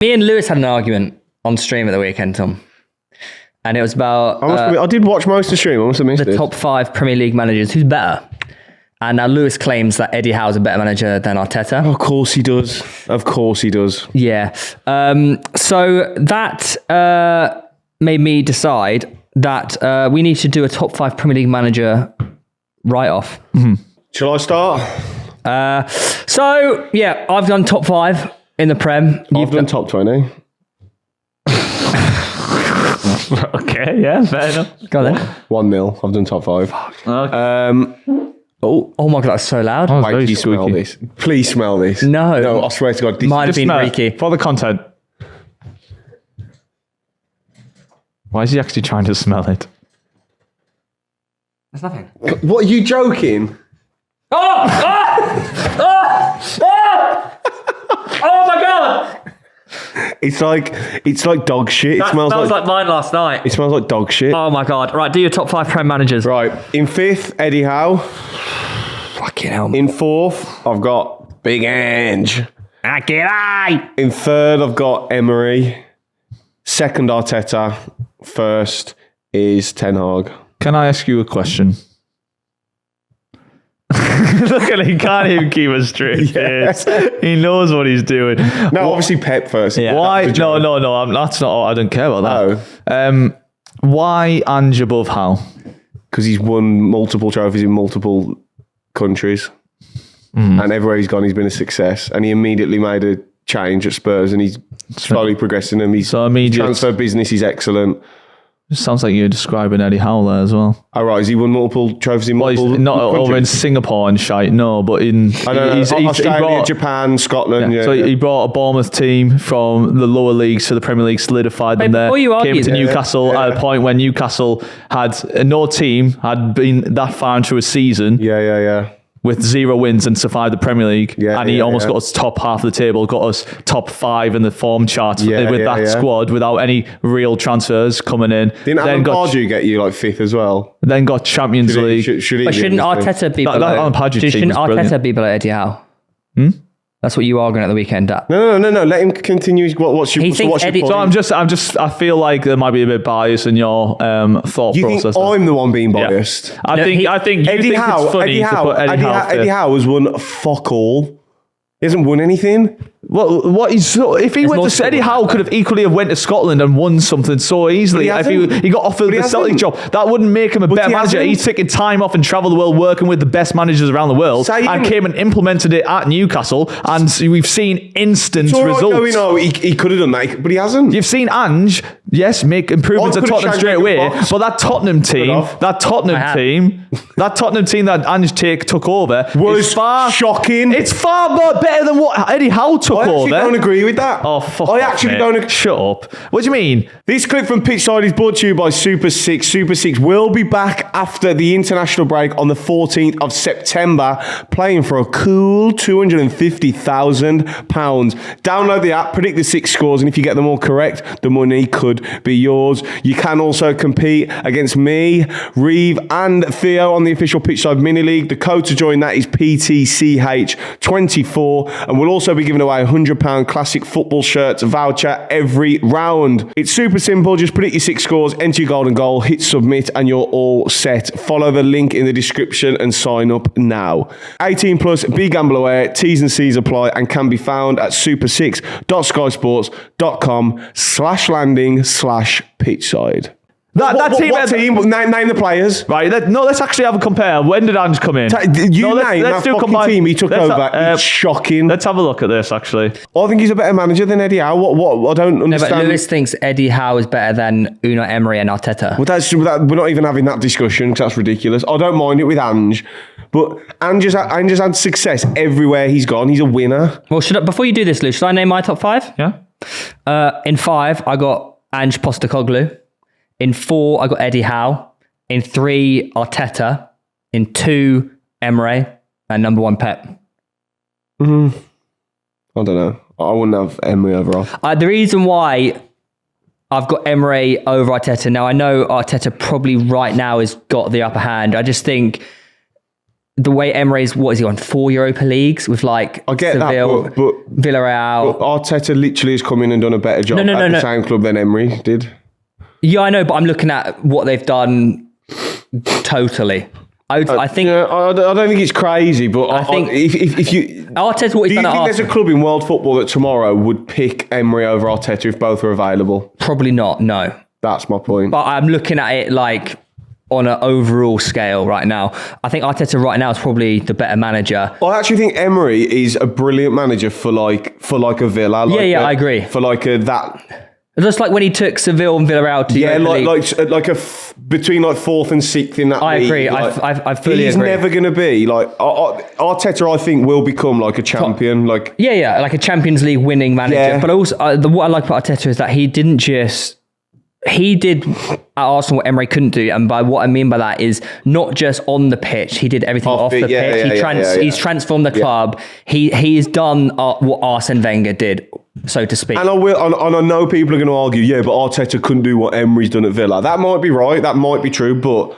Me and Lewis had an argument on stream at the weekend, Tom. And it was about... I did watch most of the stream. I must have missed the top 5 Premier League managers. Who's better? And now Lewis claims that Eddie Howe's a better manager than Arteta. Of course he does. Of course he does. Yeah. So that made me decide that we need to do a top 5 Premier League manager write-off. Mm-hmm. Shall I start? So, yeah, I've done top 5 in the Prem. You've done top 20. Okay, yeah, fair enough. Go on then. 1-0. I've done top 5. Okay. Oh my God, that's so loud. Wait, do you smell this? Please smell this. No, I swear to God. This might have been freaky. For the content. Why is he actually trying to smell it? There's nothing. What, are you joking? Oh my God! It's like dog shit. That smells like mine last night. It smells like dog shit. Oh my God. Right, do your top 5 Prem managers. Right, in 5th, Eddie Howe. Fucking hell. In 4th, I've got Big Ange. In 3rd, I've got Emery. 2nd, Arteta. 1st is Ten Hag. Can I ask you a question? Look at him, he can't even keep a straight face. He knows what he's doing. No, obviously Pep first. Yeah. Why? No, that's not. I don't care about that. Why Ange above Howe? Because he's won multiple trophies in multiple countries. And everywhere he's gone, he's been a success. And he immediately made a change at Spurs and he's slowly progressing them. His transfer business is excellent. It sounds like you're describing Eddie Howe there as well. Oh, right. Has he won multiple trophies in multiple countries? Not countries? over in Singapore and shite, no, but in Australia, Japan, Scotland. So he brought a Bournemouth team from the lower leagues to the Premier League, solidified them there. Came to Newcastle at a point when Newcastle had no team had been that far into a season. With 0 wins and survived the Premier League. And he almost got us top half of the table, got us top 5 in the form chart with that squad without any real transfers coming in. Didn't Alan Pardew get you like 5th as well? Then got Champions League. But shouldn't Arteta be below Eddie Howe? That's what you were arguing at the weekend. No. Let him continue. What's your point? So I feel like there might be a bit of bias in your thought you process. Think I'm the one being biased? Yeah. I think Eddie Howe. It's funny to put Eddie Howe has won fuck all. He hasn't won anything. Well, if he went to Eddie Howe could have equally have went to Scotland and won something so easily. If he got offered the Celtic job, that wouldn't make him a better manager. He's taken time off and travelled the world working with the best managers around the world and came and implemented it at Newcastle, and we've seen instant results. He could have done that, but he hasn't. You've seen Ange, yes, make improvements at Tottenham straight away, but that Tottenham team that Ange took over was shocking. It's far more better than what Eddie Howe took over. I actually don't agree with that. Oh, fuck I off, actually mate. don't agree. Shut up. What do you mean? This clip from Pitchside is brought to you by Super 6. Super 6 will be back after the international break on the 14th of September, playing for a cool £250,000. Download the app, predict the 6 scores, and if you get them all correct, the money could be yours. You can also compete against me, Reeve, and Theo on the official Pitchside Mini League. The code to join that is PTCH24, and we'll also be giving away a £100 classic football shirts voucher every round. It's super simple. Just predict your 6 scores, enter your golden goal, hit submit, and you're all set. Follow the link in the description and sign up now. 18 plus, be gamble aware, T's and C's apply, and can be found at super6.skysports.com/landing/pitchside. What team? Name the players. Right, let's actually have a compare. When did Ange come in? Name that fucking team he took over. It's shocking. Let's have a look at this, actually. I think he's a better manager than Eddie Howe. What I don't understand. No, but Lewis thinks Eddie Howe is better than Unai Emery and Arteta. Well, we're not even having that discussion because that's ridiculous. I don't mind it with Ange, but Ange has had success everywhere he's gone. He's a winner. Well, before you do this, Lou, should I name my top 5? Yeah. In 5, I got Ange Postecoglou. In 4, I got Eddie Howe. In 3, Arteta. In 2, Emery. And number 1, Pep. I don't know. I wouldn't have Emery overall. The reason why I've got Emery over Arteta, now I know Arteta probably right now has got the upper hand. I just think the way Emery's, what is he on, 4 Europa Leagues with like I get Seville, that, but Villarreal. But Arteta literally has come in and done a better job at the same club than Emery did. Yeah, I know, but I'm looking at what they've done totally. I think. Yeah, I don't think it's crazy, but I think if you Arteta, what he's done at Arsenal. Do you think there's a club in world football that tomorrow would pick Emery over Arteta if both were available? Probably not. No. That's my point. But I'm looking at it like on an overall scale right now. I think Arteta right now is probably the better manager. I actually think Emery is a brilliant manager for like a Villa. Like I agree. For like that. Just like when he took Seville and Villarreal to between like 4th and 6th in that league. I agree. I fully agree. He's never going to be like Arteta. I think will become like a champion. Like like a Champions League winning manager. Yeah. But also, what I like about Arteta is that he didn't just. He did at Arsenal what Emery couldn't do, and by what I mean by that is not just on the pitch. He did everything off the pitch. He's transformed the club. He's done what Arsene Wenger did, so to speak. And I know people are going to argue, but Arteta couldn't do what Emery's done at Villa. That might be right. That might be true, but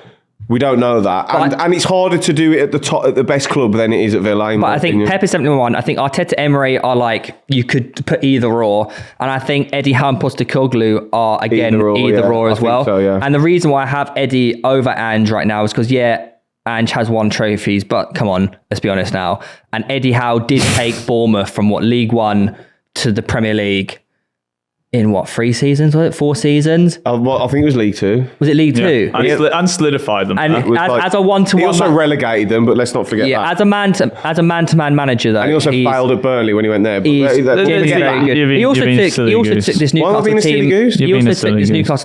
we don't know that. And it's harder to do it at the top, at the best club than it is at Villa. But I think Pep is 71. I think Arteta, Emery are like, you could put either or. And I think Eddie Howe and Postecoglou are, again, either or as well. So, yeah. And the reason why I have Eddie over Ange right now is because, Ange has won trophies, but come on, let's be honest now. And Eddie Howe did take Bournemouth from League One to the Premier League in 3 seasons? Was it 4 seasons? I think it was League 2. Was it League 2? And solidified them. And as a one-to-one, he also relegated them, but let's not forget that. As a man-to-man manager, though, and he also failed at Burnley when he went there. But he also took this Newcastle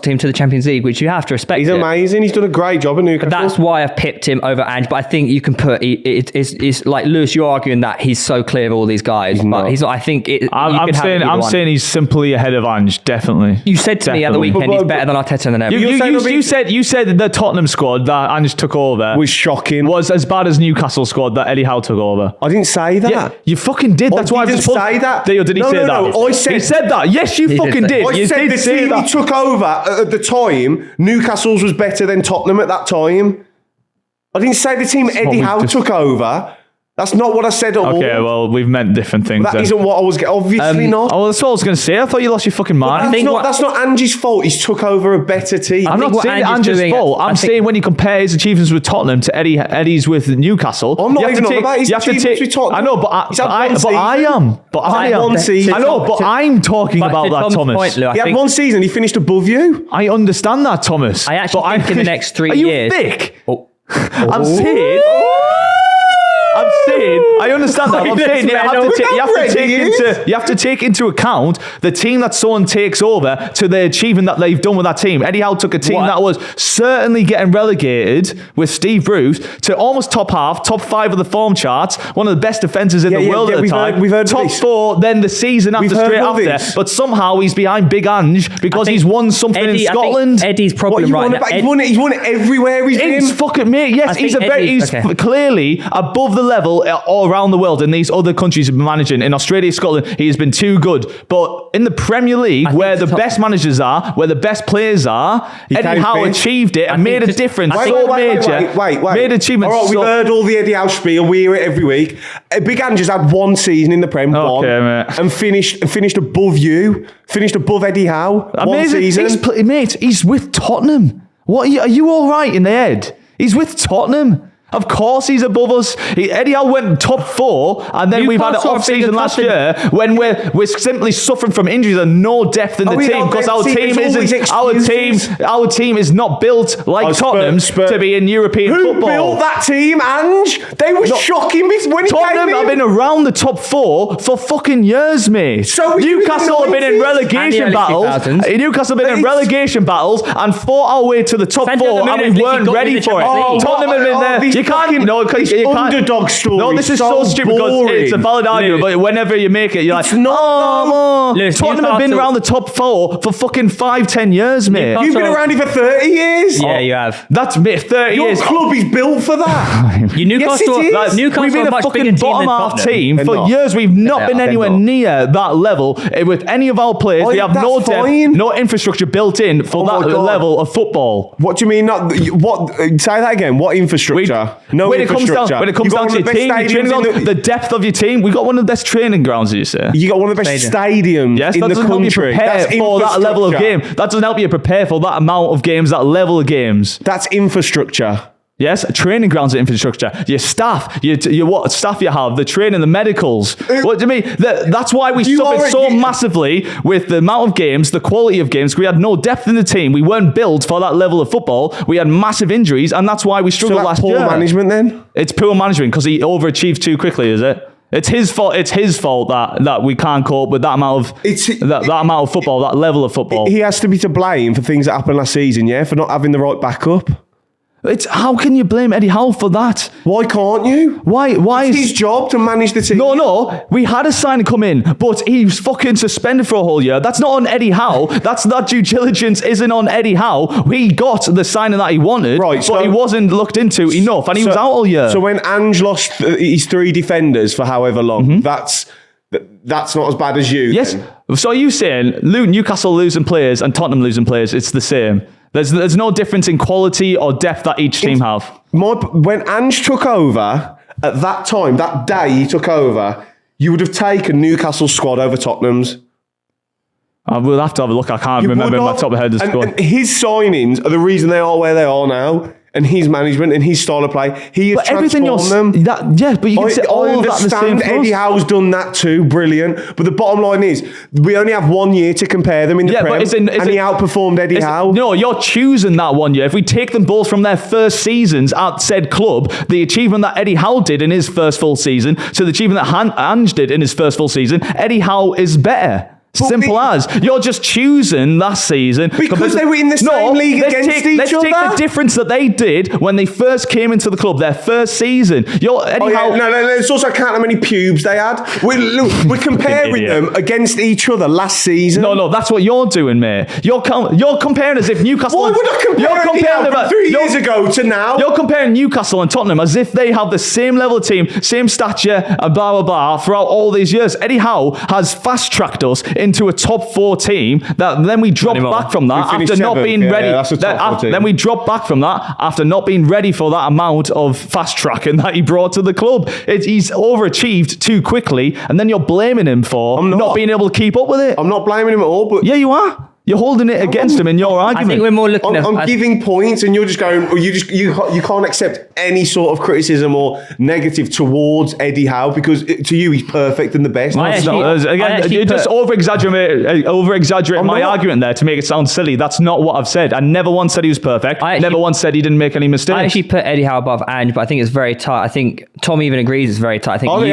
team to the Champions League, which you have to respect. He's amazing. He's done a great job at Newcastle. That's why I've pipped him over Ange. But I think you can put it's like Lewis. You're arguing that he's so clear of all these guys, but he's not. I think I'm saying he's simply ahead of Ange. Definitely. You said to me at the weekend he's better than Arteta than ever. You said the Tottenham squad that Ange took over was shocking. Was as bad as Newcastle squad that Eddie Howe took over. I didn't say that. Yeah, you fucking did. That's why I just say that. Theo, did he say that? No, I said he said that. Yes, you fucking did. I said the team he took over at the time, Newcastle's was better than Tottenham at that time. I didn't say the team Eddie Howe took over. That's not what I said at all. Okay, well, we've meant different things. That isn't what I was... Obviously not. Oh, that's what I was going to say. I thought you lost your fucking mind. That's not Ange's fault. He's took over a better team. I'm not saying Ange's fault. I'm saying when you compare his achievements with Tottenham to Eddie's with Newcastle... I'm not even on about his achievements with Tottenham. I know, but I am. I know, but I'm talking about that, Thomas. He had 1 season. He finished above you. I understand that, Thomas. I actually think in the next 3 years... Are you thick? I'm saying... I understand that. I'm saying you have to take into account the team that someone takes over to the achievement that they've done with that team. Eddie Howe took a team that was certainly getting relegated with Steve Bruce to almost top 5 of the form charts, one of the best defences in the world at the time. We've heard top 4, then the season straight after. But somehow he's behind Big Ange because he's won something in Scotland. Eddie's problem right now. He's won it everywhere he's been. It's fucking mate. Yes, he's clearly above the level all around the world in these other countries managing. In Australia, Scotland, he has been too good. But in the Premier League, where the best managers are, where the best players are, Eddie Howe achieved it and made a difference. Made achievements. All right, we've heard all the Eddie Howe spiel. We hear it every week. Big Ange has had 1 season in the Prem, and finished above you. Finished above Eddie Howe. Amazing. 1 season. He's with Tottenham. What are you all right in the head? He's with Tottenham. Of course he's above us. Eddie Howe went top 4 and then we've had an off-season last year when we're simply suffering from injuries and no depth in the team because our team is not built like Tottenham's to be in European football. Who built that team, Ange? They were shocking me when he came in. Tottenham have been around the top 4 for fucking years, mate. So Newcastle have been in relegation battles. Newcastle have been in relegation battles and fought our way to the top 4 and we weren't ready for it. Tottenham have been there. You can't. Underdog story. No, this is so stupid because it's a valid argument. But whenever you make it, you're like, Tottenham have been around the top 4 for fucking 5-10 years, mate. You've been around here for 30 years. Yeah, you have. That's 30 years. Your club is built for that. Newcastle. We've been a fucking bottom half team for years. We've not been anywhere near that level with any of our players. We have no depth, no infrastructure built in for that level of football. What do you mean? Say that again. What infrastructure? When it comes down to your team, the depth of your team, we got one of the best training grounds, you say. You got one of the best stadiums in the country. That's for that level of game. That doesn't help you prepare for that amount of games, that level of games. That's infrastructure. Yes, training grounds are infrastructure. Your staff, what staff you have, the training, the medicals. What do you mean? That's why we suffered so massively with the amount of games, the quality of games. We had no depth in the team. We weren't built for that level of football. We had massive injuries, and that's why we struggled last year. Poor management then? It's poor management because he overachieved too quickly, is it? It's his fault. It's his fault that we can't cope with that amount of that amount of football, that level of football. He has to be to blame for things that happened last season, for not having the right backup. How can you blame Eddie Howe for that? Why can't you? Why it's his job to manage the team. No. We had a signing come in, but he was fucking suspended for a whole year. That's not on Eddie Howe. That due diligence isn't on Eddie Howe. We got the signing that he wanted, but he wasn't looked into enough, and he was out all year. So when Ange lost his 3 defenders for however long, that's not as bad as you. Yes. Then. So are you saying Newcastle losing players and Tottenham losing players, it's the same? There's no difference in quality or depth that each team have. When Ange took over, at that time, that day he took over, you would have taken Newcastle's squad over Tottenham's. We'll have to have a look. I can't remember my top of the head the squad. And his signings are the reason they are where they are now. And his management and his style of play, he has transformed them. But you can say all of that the same. Eddie Howe's done that too, brilliant. But the bottom line is, we only have 1 year to compare them in the Prem, and he outperformed Eddie Howe. No, you're choosing that 1 year. If we take them both from their first seasons at said club, the achievement that Eddie Howe did in his first full season to the achievement that Ange did in his first full season, Eddie Howe is better. Simple as. You're just choosing last season. Because they were in the same league against each other? Let's take the difference that they did when they first came into the club, their first season. No, let's also count how many pubes they had. We're comparing them against each other last season. No, that's what you're doing, mate. You're comparing as if Newcastle... Why would I compare them 3 years ago to now? You're comparing Newcastle and Tottenham as if they have the same level of team, same stature, and blah, blah, blah, throughout all these years. Eddie Howe has fast-tracked us into a top 4 team that then we dropped back from that after not being ready. Then we dropped back from that after not being ready for that amount of fast tracking that he brought to the club. He's overachieved too quickly, and then you're blaming him for not being able to keep up with it. I'm not blaming him at all, but yeah, you are. You're holding it against him in your argument. I think we're more looking at... I'm giving points and you're just going... You can't accept any sort of criticism or negative towards Eddie Howe because to you he's perfect and the best. You just over-exaggerate my argument there to make it sound silly. That's not what I've said. I never once said he was perfect. Never once said he didn't make any mistakes. I actually put Eddie Howe above Ange, but I think it's very tight. I think Tom even agrees it's very tight. I think I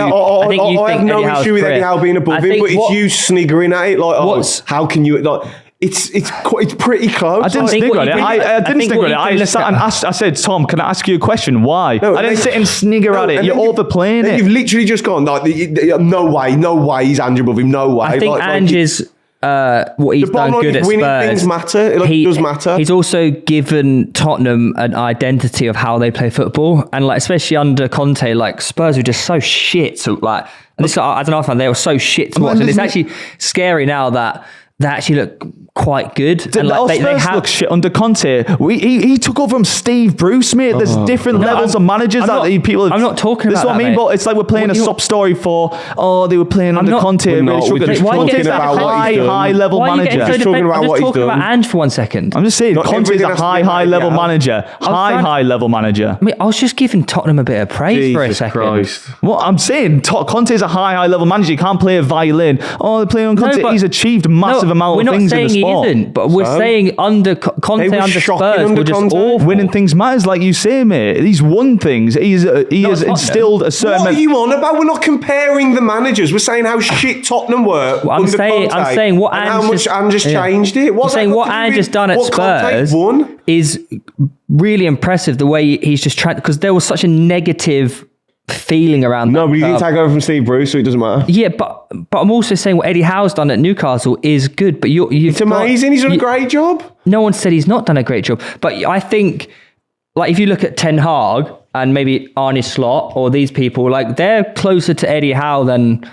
have no issue with Eddie Howe being above him, but it's you sniggering at it. How can you... It's pretty close. I didn't snigger at it. I didn't snigger at it. I said, Tom, can I ask you a question? Why? I didn't sit and snigger at it. You're overplaying it. You've literally just gone, no way he's Ange above him. No way. I think Ange is... what he's done good at Spurs. Things matter. It does matter. He's also given Tottenham an identity of how they play football, and especially under Conte, Spurs were just so shit. So I don't know if they were so shit to watch, and it's actually scary now that they actually look quite good. Spurs look shit under Conte. He took over from Steve Bruce, mate. There's different levels of managers people. I'm not talking about that. That's what I mean. But it's like we're playing a sub story for. They were playing under Conte. Conte's a high level manager. I'm just talking about Ange for 1 second. I'm just saying Conte's a high level manager. High level manager. I mean, I was just giving Tottenham a bit of praise for a second. Christ. What I'm saying, Conte's a high level manager. He can't play a violin. They're playing on Conte. He's achieved massive amount of things in the sport. He isn't, but we're saying under Conte, under Spurs, we're just awful. Winning things matters, like you say, mate. He's won things. He has instilled a certain... What are you on about? We're not comparing the managers. We're saying how shit Tottenham were I'm saying what Ange... how much Ange has changed it. I'm saying what Ange has done at Spurs is really impressive, the way he's just tried... Because there was such a negative... feeling around but you didn't take over from Steve Bruce, so it doesn't matter. Yeah, but I'm also saying what Eddie Howe's done at Newcastle is good, but it's amazing. He's done a great job. No one said he's not done a great job, but I think if you look at Ten Hag and maybe Arne Slot or these people, they're closer to Eddie Howe than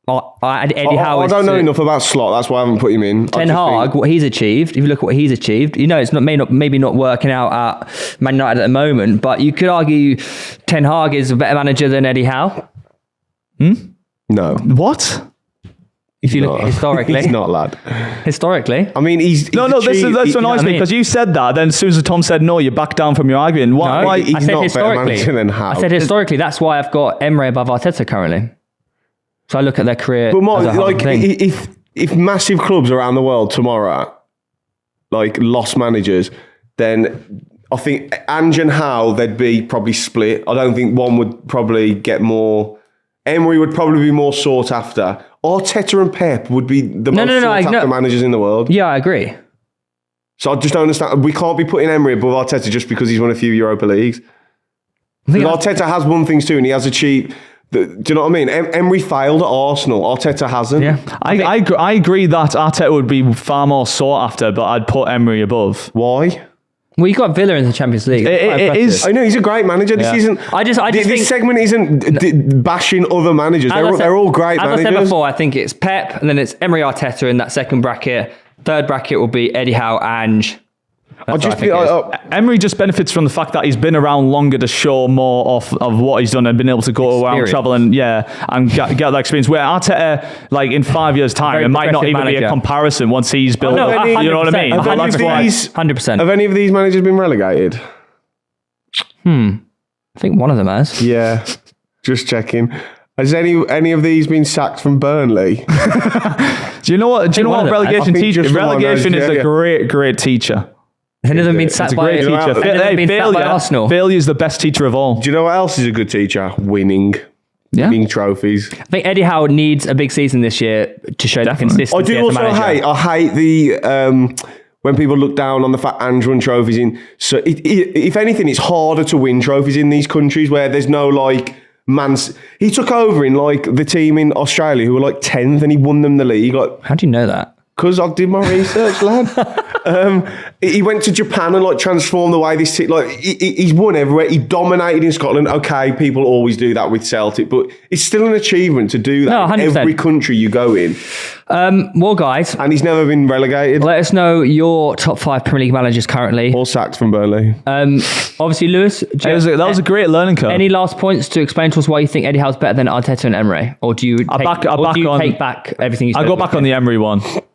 Eddie Howe. I don't know enough about Slot. That's why I haven't put him in. Ten Hag, what he's achieved. If you look at what he's achieved, it's maybe not working out at Man United at the moment, but you could argue Ten Hag is a better manager than Eddie Howe. No. What? If you look historically, he's not, lad. Historically, I mean, he's that's what annoys me, because you said that, then as soon as Tom said no, you back down from your argument. Why? He's not a better manager than Howe. I said historically. That's why I've got Emery above Arteta currently. So I look at their career. But if massive clubs around the world tomorrow, lost managers, then I think Ange and Howe, they'd be probably split. I don't think one would probably get more. Emery would probably be more sought after. Arteta and Pep would be the most sought after managers in the world. Yeah, I agree. So I just don't understand. We can't be putting Emery above Arteta just because he's won a few Europa Leagues. Arteta has won things too, and he has achieved. Do you know what I mean? Emery failed at Arsenal. Arteta hasn't. Yeah, I agree that Arteta would be far more sought after, but I'd put Emery above. Why? Well, you got Villa in the Champions League. It is. I know he's a great manager. This isn't. This segment isn't bashing other managers. They're all great managers. As I said before, I think it's Pep, and then it's Emery, Arteta in that second bracket. Third bracket will be Eddie Howe, Ange. Emery just benefits from the fact that he's been around longer to show more of what he's done and been able to go around, travel and get that experience. Where Arteta, in 5 years' time, it might not even be a comparison once he's built. You know what I mean? 100%. Have any of these managers been relegated? I think one of them has. Yeah, just checking. Has any of these been sacked from Burnley? Do you know what? Relegation is a great teacher. Has any of them been sacked by Arsenal? Failure is the best teacher of all. Do you know what else is a good teacher? Winning. Yeah. Winning trophies. I think Eddie Howe needs a big season this year to show the consistency as a manager. I hate the when people look down on the fact Ange won trophies in. So if anything, it's harder to win trophies in these countries where there's no he took over in the team in Australia who were 10th and he won them the league. How do you know that? Because I did my research, lad. He went to Japan and transformed the way this team. He's won everywhere. He dominated in Scotland. Okay, people always do that with Celtic, but it's still an achievement to do that in every country you go in. Well, guys, and he's never been relegated. Let us know your top 5 Premier League managers currently. All sacked from Burnley. Obviously, Lewis. That was a great learning curve. Any last points to explain to us why you think Eddie Howe's better than Arteta and Emery, or do you take back everything you said? I'll go back on the Emery one.